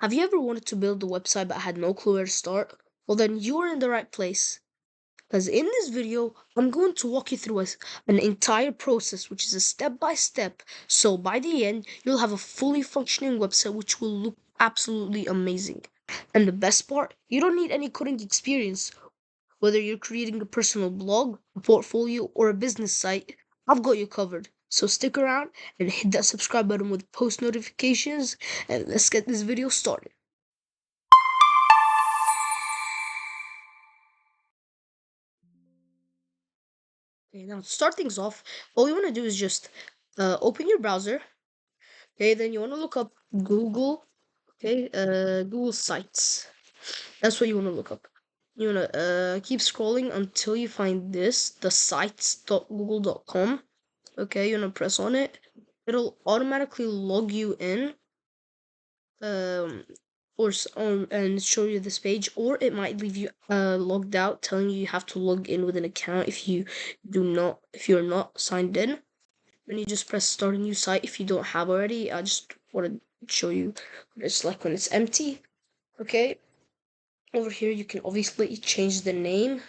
Have you ever wanted to build a website but had no clue where to start? Well, then you're in the right place. Because in this video, I'm going to walk you through an entire process, which is a step by step. So by the end, you'll have a fully functioning website which will look absolutely amazing. And the best part, you don't need any coding experience. Whether you're creating a personal blog, a portfolio, or a business site, I've got you covered. So stick around and hit that subscribe button with post notifications, and let's get this video started. Okay, now to start things off, all you want to do is just open your browser. Okay, then you want to look up Google. Okay, Google Sites. That's what you want to look up. You want to keep scrolling until you find this, the sites.google.com. Okay, you want to press on it. It'll automatically log you in, um, and show you this page, or it might leave you logged out, telling you have to log in with an account if you're not signed in. Then you just press start a new site if you don't have already. I just want to show you what it's like when it's empty. Okay, over here you can obviously change the name.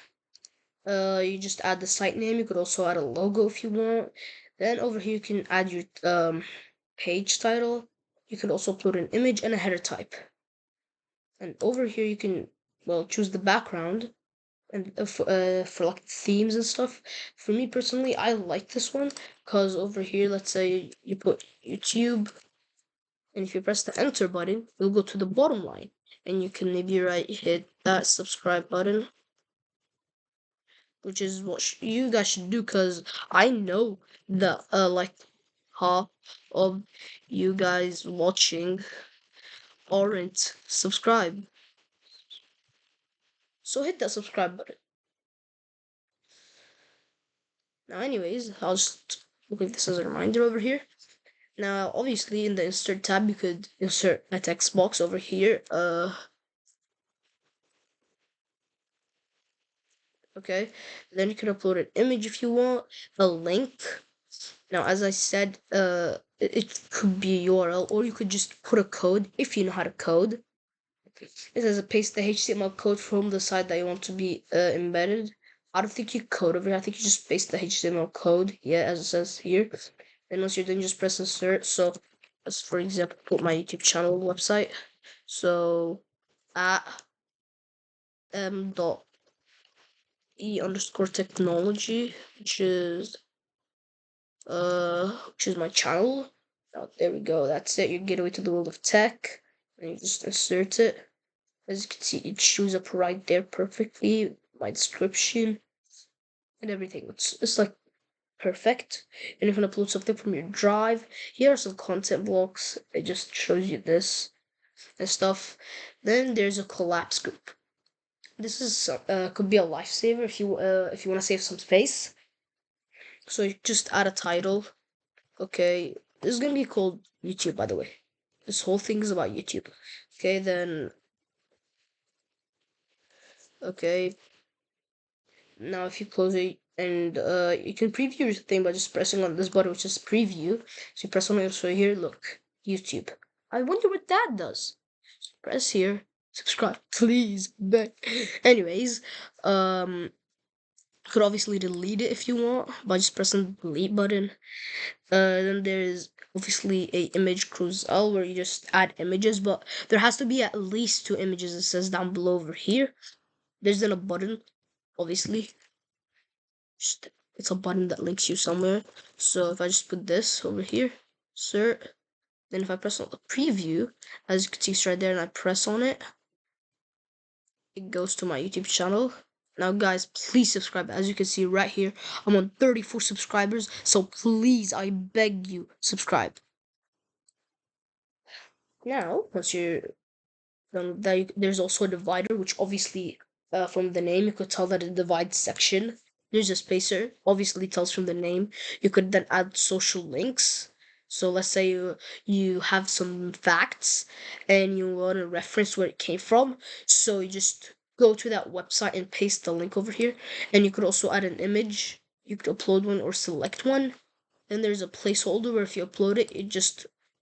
You just add the site name. You could also add a logo if you want. Then over here you can add your page title. You can also upload an image and a header type. And over here you can, well, choose the background and for like themes and stuff. For me personally, I like this one because over here, let's say you put YouTube, and if you press the enter button, you'll go to the bottom line, and you can maybe hit that subscribe button, which is what you guys should do, because I know that like half of you guys watching aren't subscribed. So hit that subscribe button. Now, anyways, I'll just leave this as a reminder over here. Now, obviously, in the insert tab, you could insert a text box over here. Okay. Then you can upload an image if you want, a link. Now, as I said, it could be a URL, or you could just put a code if you know how to code. It says paste the HTML code from the site that you want to be embedded. I don't think you code over here. I think you just paste the HTML code. Yeah, as it says here. And once you're done, just press insert. So, as for example, put my YouTube channel website. So, at dot e underscore technology, which is my channel. Now, there we go. That's it. You get away to the world of tech, and you just insert it. As you can see, it shows up right there perfectly. My description and everything. It's like perfect. And you can upload something from your drive. Here are some content blocks. It just shows you this and stuff. Then there's a collapse group. This is could be a lifesaver if you want to save some space. So you just add a title. Okay, this is gonna be called YouTube, by the way. This whole thing is about YouTube. Okay, then. Okay, now if you close it, and you can preview your thing by just pressing on this button, which is preview. So you press on it. So here, look, YouTube. I wonder what that does. Press here, subscribe, please. Anyways, you could obviously delete it if you want by just pressing the delete button. Then there's obviously a image carousel where you just add images, but there has to be at least 2 images. It says down below over here. There's then a button, obviously. It's a button that links you somewhere. So if I just put this over here, insert, then if I press on the preview, as you can see it's right there, and I press on it, it goes to my YouTube channel. Now guys, please subscribe. As you can see right here, I'm on 34 subscribers, so please, I beg you, subscribe. Now, once you're done, there's also a divider, which obviously, from the name, you could tell that it divides section. There's a spacer, obviously tells from the name. You could then add social links. So let's say you have some facts and you want to reference where it came from. So you just go to that website and paste the link over here. And you could also add an image. You could upload one or select one. Then there's a placeholder where if you upload it,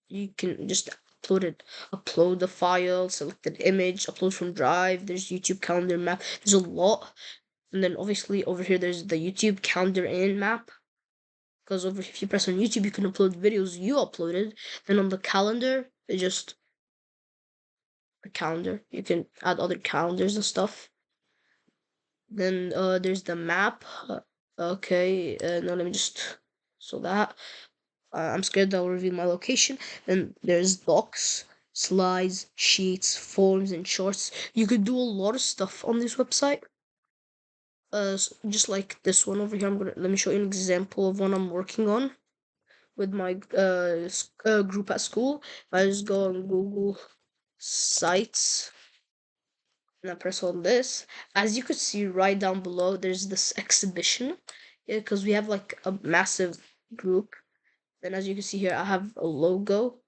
you can just upload the file, select an image, upload from Drive. There's YouTube calendar map. There's a lot. And then obviously over here there's the YouTube calendar in map. Because over if you press on YouTube, you can upload videos you uploaded. Then on the calendar, it's just a calendar. You can add other calendars and stuff. Then there's the map. Okay, now let me just so that I'm scared that I'll reveal my location. Then there's docs, slides, sheets, forms, and charts. You could do a lot of stuff on this website. Just like this one over here. Let me show you an example of one I'm working on with my group at school. I just go on Google Sites and I press on this. As you could see right down below, there's this exhibition. Yeah, because we have like a massive group. Then as you can see here, I have a logo,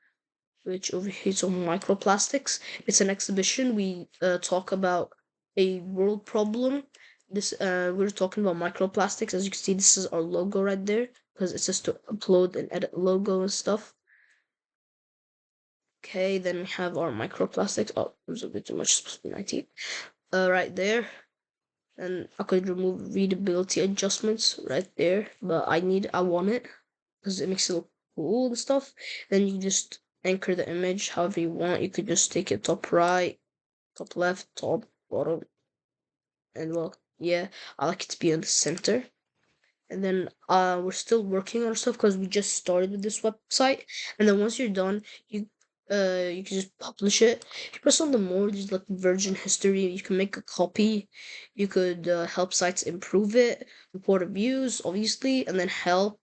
which over here is on microplastics. It's an exhibition. We talk about a world problem. This we're talking about microplastics. As you can see, this is our logo right there because it says to upload and edit logo and stuff. Okay, then we have our microplastics. Oh, there's a bit too much, supposed to be 19. Right there. And I could remove readability adjustments right there, but I want it because it makes it look cool and stuff. Then you just anchor the image however you want. You could just take it top right, top left, top, bottom, and well, yeah, I like it to be in the center. And then we're still working on stuff because we just started with this website. And then once you're done, you can just publish it. If you press on the more, there's like version history. You can make a copy. You could help sites improve it, report reviews, obviously, and then help.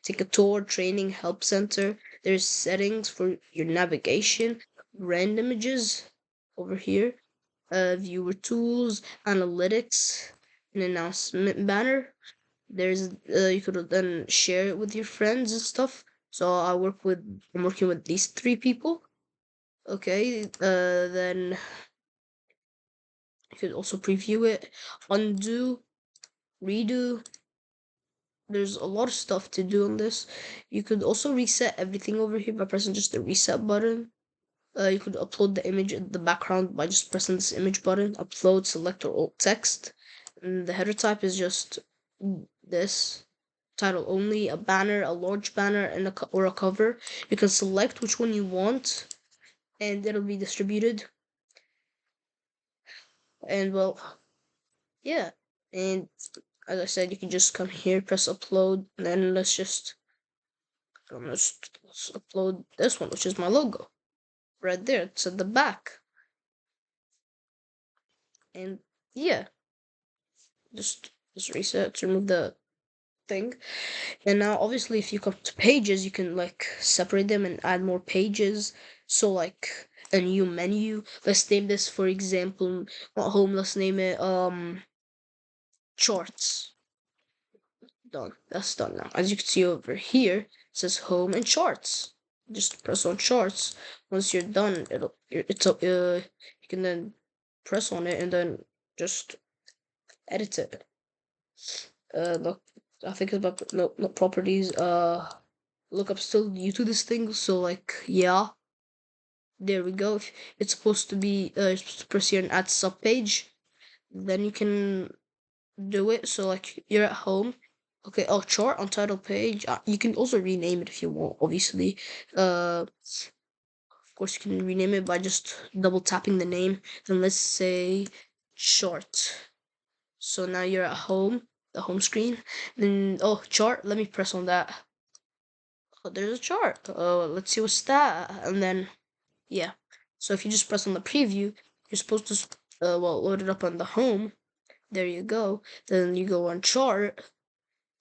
Take a tour, training, help center. There's settings for your navigation, random images over here, viewer tools, analytics, an announcement banner. There's you could then share it with your friends and stuff. So I'm working with these three people. Okay, then you could also preview it, undo, redo. There's a lot of stuff to do on this. You could also reset everything over here by pressing just the reset button. You could upload the image in the background by just pressing this image button. Upload, select, or alt text. And the header type is just this. Title only, a banner, a large banner, and or a cover. You can select which one you want, and it'll be distributed. And well, yeah. And as I said, you can just come here, press upload, and then let's upload this one, which is my logo right there. It's at the back, and yeah, just reset to remove the thing. And now obviously if you come to pages, you can like separate them and add more pages. So like a new menu. Let's name this, for example, not home, let's name it charts. Done. That's done now. As you can see over here, it says home and charts. Just press on charts. Once you're done, you can then press on it and then just edit it. Look, I think it's about no, not properties. Look, I'm still new to this thing, so like, yeah, there we go. It's supposed to be, you're supposed to press here and add sub page. Then you can do it. So like, you're at home. Okay, oh, chart on title page. You can also rename it if you want, obviously. Of course, you can rename it by just double tapping the name. Then let's say chart. So now you're at home, the home screen. Then, oh, chart, let me press on that. Oh, there's a chart. Let's see what's that. And then, yeah. So if you just press on the preview, you're supposed to, well, load it up on the home. There you go. Then you go on chart.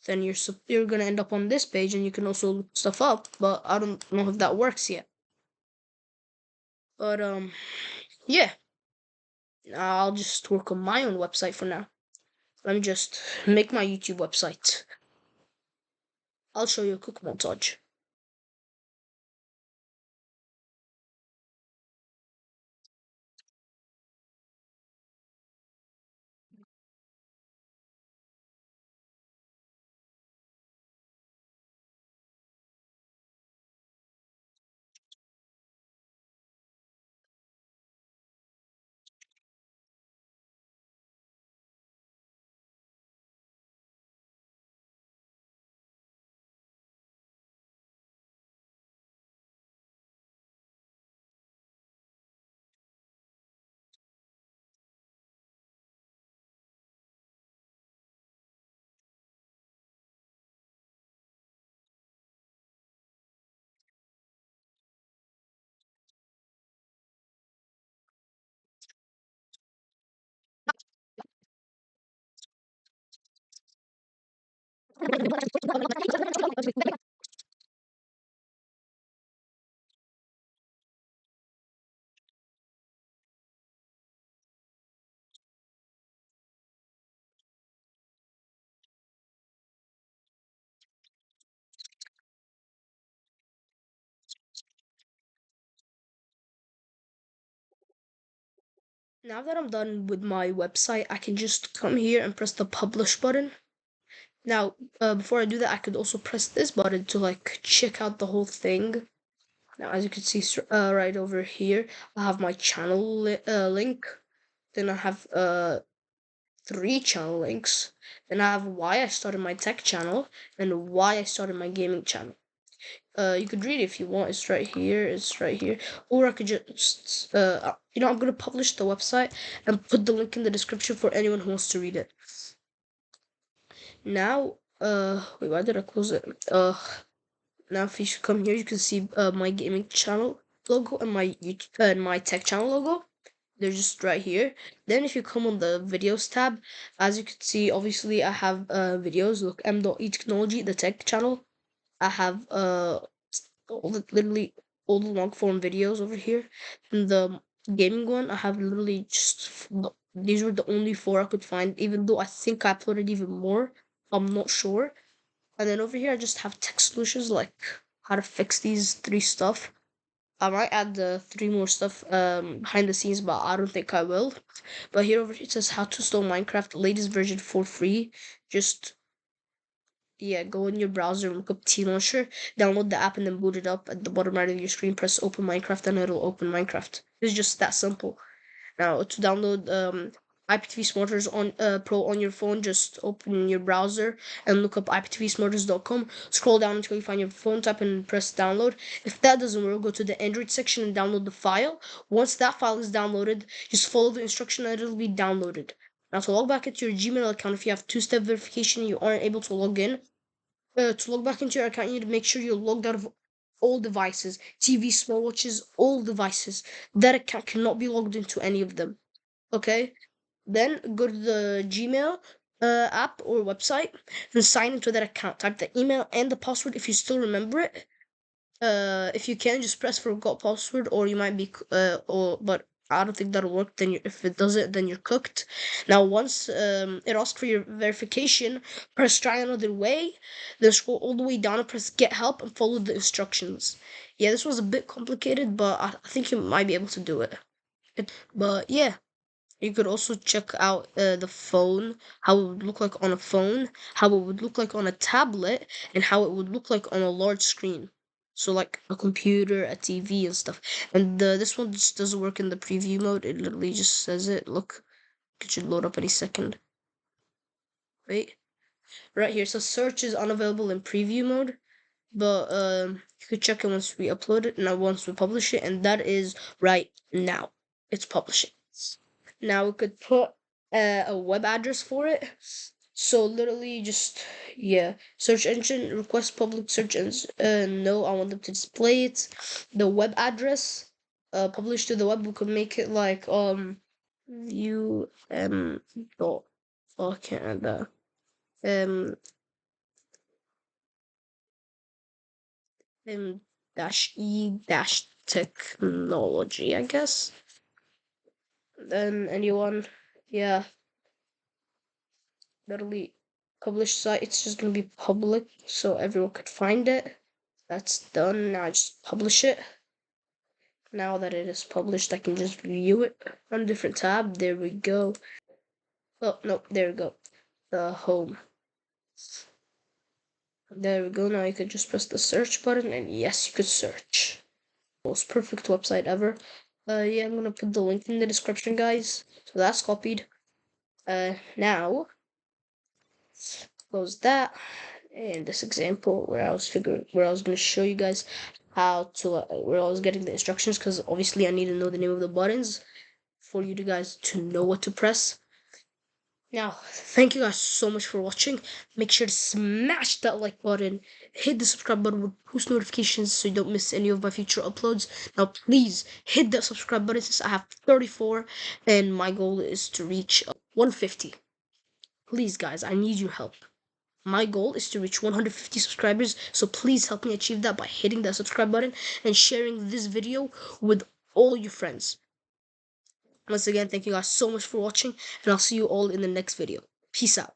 Then you're gonna end up on this page, and you can also look stuff up. But I don't know if that works yet. But yeah. I'll just work on my own website for now. Let me just make my YouTube website. I'll show you a quick montage. Now that I'm done with my website, I can just come here and press the publish button. Now, before I do that, I could also press this button to like check out the whole thing. Now, as you can see, right over here, I have my channel link. Then I have 3 channel links. Then I have why I started my tech channel and why I started my gaming channel. You could read it if you want. It's right here. It's right here. Or I could just, I'm gonna publish the website and put the link in the description for anyone who wants to read it. Now, wait, why did I close it? Now if you should come here, you can see my gaming channel logo and my YouTube and my tech channel logo. They're just right here. Then if you come on the videos tab, as you can see, obviously I have videos. Look, m.e technology, the tech channel. I have literally all the long form videos over here. And the gaming one, I have literally just these were the only 4 I could find. Even though I think I uploaded even more, I'm not sure. And then over here, I just have tech solutions like how to fix these 3 stuff. I might add the 3 more stuff behind the scenes, but I don't think I will. But here over here it says how to install Minecraft latest version for free. Just go in your browser and look up Tlauncher, download the app and then boot it up. At the bottom right of your screen, press open Minecraft and it'll open Minecraft. It's just that simple. Now to download IPTV Smarters on Pro on your phone, just open your browser and look up iptvsmarters.com. Scroll down until you find your phone, type and press download. If that doesn't work, go to the Android section and download the file. Once that file is downloaded, just follow the instruction and it'll be downloaded. Now to log back into your Gmail account, if you have 2-step verification and you aren't able to log in, to log back into your account, you need to make sure you're logged out of all devices, TV, smartwatches, all devices. That account cannot be logged into any of them. Okay? Then go to the Gmail app or website and sign into that account. Type the email and the password if you still remember it. If you can, just press forgot password, or you might be but I don't think that'll work. Then if it doesn't, then you're cooked. Now once it asks for your verification, press try another way. Then scroll all the way down and press get help and follow the instructions. Yeah, this was a bit complicated, but I think you might be able to do it. But yeah. You could also check out the phone, how it would look like on a phone, how it would look like on a tablet, and how it would look like on a large screen. So like a computer, a TV, and stuff. And this one just doesn't work in the preview mode. It literally just says it. Look, it should load up any second. Wait, right here. So search is unavailable in preview mode, but you could check it once we upload it, and once we publish it, and that is right now. It's publishing. Now we could put a web address for it. So literally just search engine request public search engine. No, I want them to display it. The web address published to the web. We could make it like dot Canada dash dash technology, I guess. Then anyone, yeah. Literally published site, it's just gonna be public so everyone could find it. That's done. Now I just publish it. Now that it is published, I can just view it on a different tab. There we go. Oh no, there we go. The home. There we go. Now you could just press the search button and yes, you could search. Most perfect website ever. Yeah, I'm gonna put the link in the description, guys. So that's copied. Now close that. In this example where I was going to show you guys how to where I was getting the instructions, because obviously I need to know the name of the buttons for you guys to know what to press. Now, thank you guys so much for watching. Make sure to smash that like button, hit the subscribe button with post notifications so you don't miss any of my future uploads. Now, please hit that subscribe button since I have 34 and my goal is to reach 150. Please, guys, I need your help. My goal is to reach 150 subscribers, so please help me achieve that by hitting that subscribe button and sharing this video with all your friends. Once again, thank you guys so much for watching, and I'll see you all in the next video. Peace out.